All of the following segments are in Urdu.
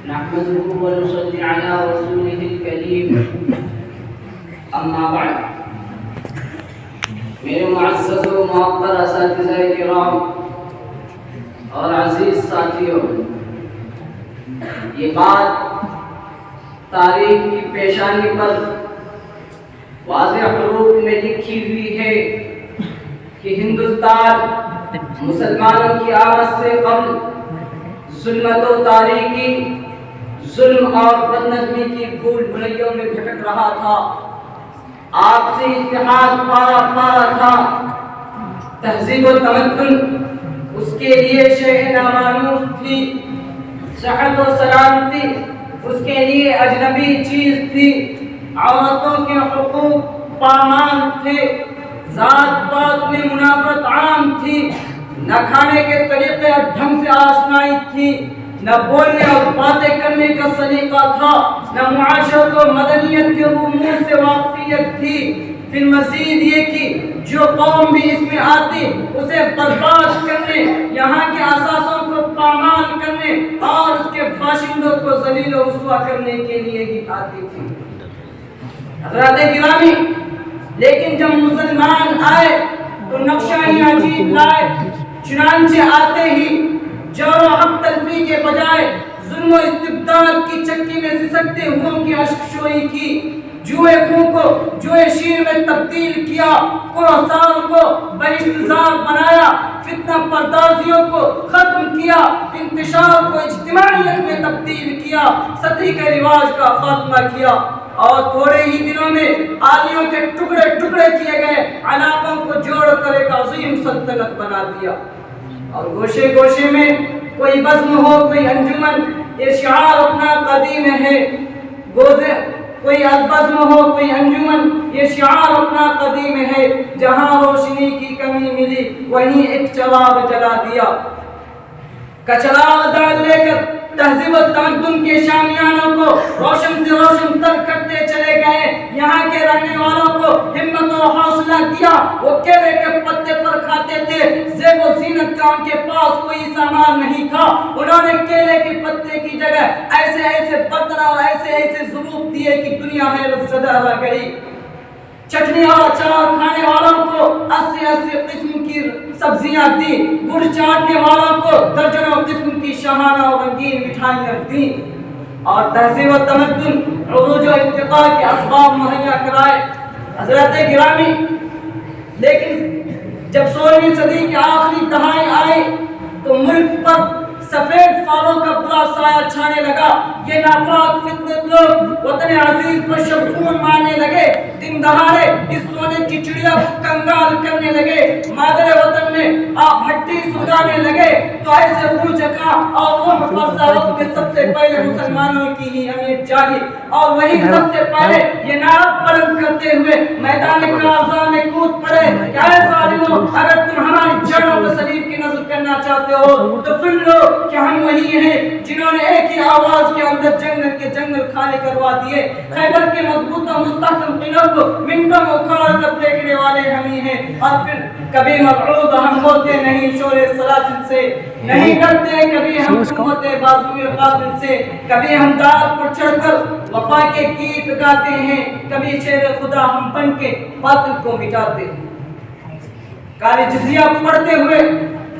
نحمده ونصلي على رسوله الكريم اما بعد میرے معزز و معطر اساتذہ کرام اور عزیز ساتھیوں، یہ بات تاریخ کی پیشانی پر واضح حروف میں لکھی ہوئی ہے کہ ہندوستان مسلمانوں کی آمد سے قبل ظلمت و تاریکی، ظلم اور بدنظمی کی بھول بھلیوں میں بھٹک رہا تھا۔ آپ سے اتحاد پارا پارا تھا، تہذیب و تمدن اس کے لیے شیء نامانوس تھی، صحت و سلامتی اس کے لیے اجنبی چیز تھی، عورتوں کے حقوق پامال تھے، ذات پات میں منافرت عام تھی، نہ کھانے کے طریقے اور ڈھنگ سے آشنائی تھی، نہ بولنے اور باتیں کرنے کا سلیقہ تھا، نہ معاشرت و مدنیت کے امور سے واقفیت تھی۔ پھر مزید یہ کہ جو قوم بھی اس میں آتی اسے برباد کرنے، یہاں کے اثاثوں کو پامال کرنے اور اس کے باشندوں کو ذلیل و رسوا کرنے کے لیے ہی آتی تھی۔ حضرات گرامی، لیکن جب مسلمان آئے تو نقشہ ہی عجیب لائے، چنانچہ آتے ہی جور و حق تلفی کے بجائے ظلم و استبداد کی چکی میں سسکتے ہوئوں کی اشکشوئی کی، جوئے خون کو جوئے شیر میں تبدیل کیا، کوہسار کو بہشتزار بنایا، فتنہ پردازیوں کو ختم کیا، انتشار کو اجتماعیت میں تبدیل کیا، ستی کے رواج کا خاتمہ کیا، اور تھوڑے ہی دنوں میں آلیوں کے ٹکڑے ٹکڑے کیے گئے علاقوں کو جوڑ کر ایک عظیم سلطنت بنا دیا۔ اور گوشے گوشے میں کوئی بزم ہو، کوئی انجمن، یہ شعار اپنا قدیم ہے، کوئی بزم ہو، کوئی انجمن، یہ شعار اپنا قدیم ہے، جہاں روشنی کی کمی ملی وہیں ایک چراغ جلا دیا۔ کچراغ ڈال لے کر تہذیب و تمدن کے شامیانوں کو روشن سے روشن تر کرتے چلے گئے، یہاں کے رہنے والوں کو ہمت و حوصلہ دیا۔ وہ کیلے کے پتے پر کھاتے تھے، زیب و زینت کا ان کے پاس کوئی سامان نہیں تھا، انہوں نے کیلے کے پتے کی جگہ ایسے ایسے برتن اور ایسے ایسے ظروف دیے کہ دنیا حیرت زدہ رہ گئی۔ چٹنی اور اچار کھانے والوں کو 80 قسم کی سبزیاں دی، گڑ چاٹنے والوں کو درجنوں قسم کی شاہانہ اور رنگین مٹھائیاں دی، اور تہذیب و تمدن، عروج و ارتقاء کے اسباب مہیا کرائے۔ حضرات گرامی، لیکن جب 16ویں صدی کی آخری دہائی آئی تو ملک پر سفید فالوں کا برا سایہ چھانے لگا۔ یہ ناپاک فتنہ لوگ وطن عزیز پر شبخون مارنے لگے، دن دہاڑے اس سونے کی چڑیا کو کنگال کرنے لگے، مادر وطن میں آپ ہڈی سلگانے لگے، تو ایسے ہو چکا اور روح پر سارت میں سب سے پہلے مسلمانوں کی ہی امیت جاگی، اور وہی سب سے پہلے یہ نعرہ بلند کرتے ہوئے میدان کارزار میں کود پڑے کہ اے ظالموں، اگر تم ہماری جڑوں کو صلیب کی نظر کرنا چاہتے ہو تو سن لو کہ ہم وہی ہیں جنہوں نے ایک ہی آواز کے اندر جنگل کے جنگل خالی کروا دیے، خیبر کے مضبوط و مستحکم قلعوں کو منٹوں میں اکھاڑ کر پھینکنے والے ہم ہی ہیں، اور پھر کبھی مرعوب ہم ہوتے نہیں شور سلاسل سے، نہیں ڈرتے کبھی ہم قوت بازوی قاتل سے، کبھی ہم دار پر چڑھ کر وفا کے گیت گاتے ہیں، کبھی شیر خدا ہم بن کے باطل کو مٹاتے ہیں۔ کالی جزیہ پڑھتے ہوئے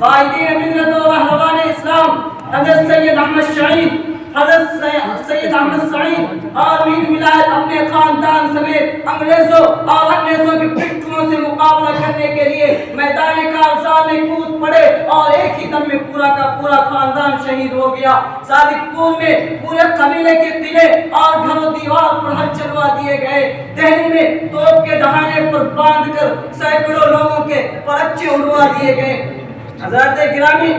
قائدین ملت و رہنمان اسلام حضرت سید احمد شعید، حضرت سید احمد سعید اور میر ولایت اپنے خاندان سمیت انگریزوں اور انگریزوں کے پٹھوں سے مقابلہ کرنے کے لیے میدان کارزار میں کود پڑے، اور ایک ہی دم میں پورا کا پورا خاندان شہید ہو گیا۔ صادق پور میں پورے قبیلے کے قلعے اور گھر و دیوار پر حل چلوا دیے گئے، دہلی میں توپ کے دہانے پر باندھ کر سینکڑوں لوگوں کے پرچے اڑوا دیے گئے۔ حضرات گرامی،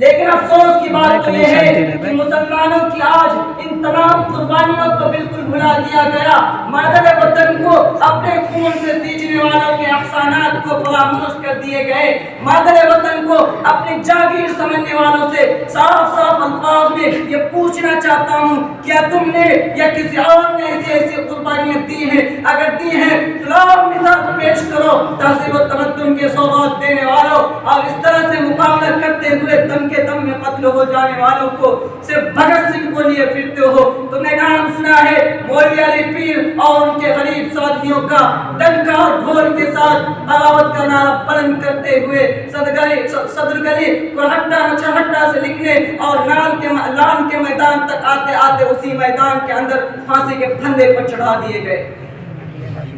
لیکن افسوس کی بات تو یہ ہے کہ مسلمانوں کی آج ان تمام قربانیوں کو بالکل بھلا دیا گیا، مادر وطن کو اپنے خون سے سینچنے والوں کے احسانات کو فراموش کر دیے گئے، مادر وطن کو اپنی جاگیر سمجھنے والوں سے صاف صاف الفاظ میں یہ پوچھنا چاہتا ہوں، کیا تم نے یا کسی اور نے ایسی ایسی قربانیاں دی ہیں؟ اگر دی ہیں تو لاؤ مثال پیش کرو تہذیب و تمدن کے سوغات دینے والوں، اور اس طرح سے مقابلہ کرتے ہوئے دم کے دم میں قتل ہو جانے جانے والوں کو صرف بھگت سنگھ کو لیے پھرتے ہو. تم نے نام سنا ہے مولوی علی پیر اور ان کے غریب ساتھیوں کا ڈنکا اور ڈھول کے ساتھ بغاوت کا نعرہ بلند کرتے ہوئے صدر گلی کرہٹا مچھہٹا سے لکھنے اور لان کے میدان تک آتے آتے اسی میدان کے اندر پھانسی کے پھندے پر چڑھا دیے گئے.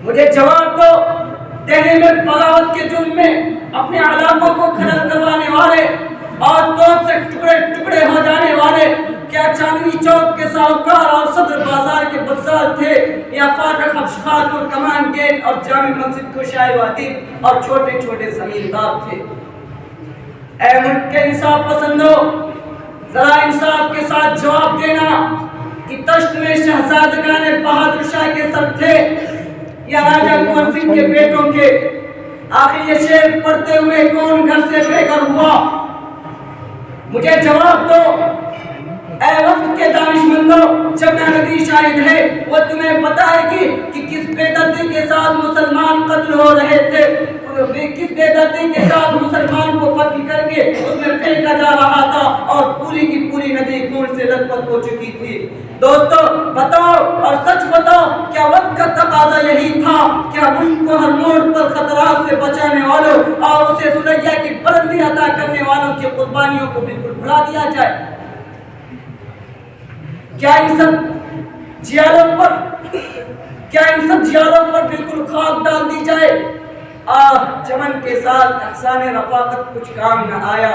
مجھے جواب دو، دہلی میں بغاوت کے جرم میں اپنے علاقوں کو کھنن کروانے والے اور توپ سے ٹکڑے ٹکڑے ہو جانے والے کیا چاندنی چوک کے ساہوکار اور صدر بازار کے بزار تھے یا فاٹک خاتون کمان گیٹ اور جامع مسجد کو شاہ وادیب اور چھوٹے چھوٹے زمیندار تھے؟ اے ملک کے انصاف پسندوں، ذرا انصاف کے ساتھ جواب دینا کہ تشت میں شہزادگان بہادر شاہ کے سر تھے یا راجہ کنور سنگھ کے بیٹوں کے؟ آخر یہ شعر پڑھتے ہوئے کون گھر سے بے گھر ہوا؟ مجھے جواب دو. اے وقت کے دانش مندوں، جمنا ندی شاہد ہے، وہ تمہیں پتا ہے کہ کس بے دردی کے ساتھ مسلمان قتل ہو رہے تھے، کس بے دردی کے ساتھ مسلمان کو قتل کر کے اس میں پھینکا جا رہا تھا اور پوری کی پوری ندی خون سے لت پت ہو چکی تھی. دوستو بتاؤ اور سچ بتاؤ، کیا وقت کا تقاضا یہی تھا؟ کیا ملک کو ہر موڑ پر خطرات سے بچانے والوں اور اسے سلیہ کی بلندی عطا کرنے والوں کی قربانیوں کو بالکل بھلا دیا جائے؟ کیا ان سب جیالوں پر بالکل خاک ڈال دی جائے؟ چمن کے ساتھ احسان رفاقت کچھ کام نہ آیا.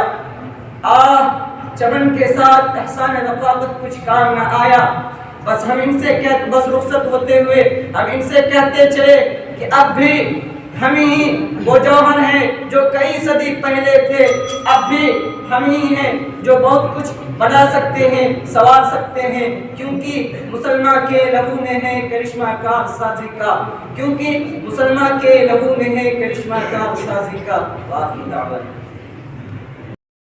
چمن کے ساتھ احسان رفاقت کچھ کام نہ آیا. بس رخصت ہوتے ہوئے ہم ان سے کہتے چلے کہ اب بھی ہم ہی وہ جوہر ہیں جو کئی صدی پہلے تھے. اب بھی ہم ہی ہیں جو بہت کچھ بنا سکتے ہیں، سوار سکتے ہیں، کیونکہ مسلمان کے لہو میں ہے کرشمہ کا سازی کا. کیونکہ مسلمان کے لہو میں ہے کرشمہ کا سازی کا.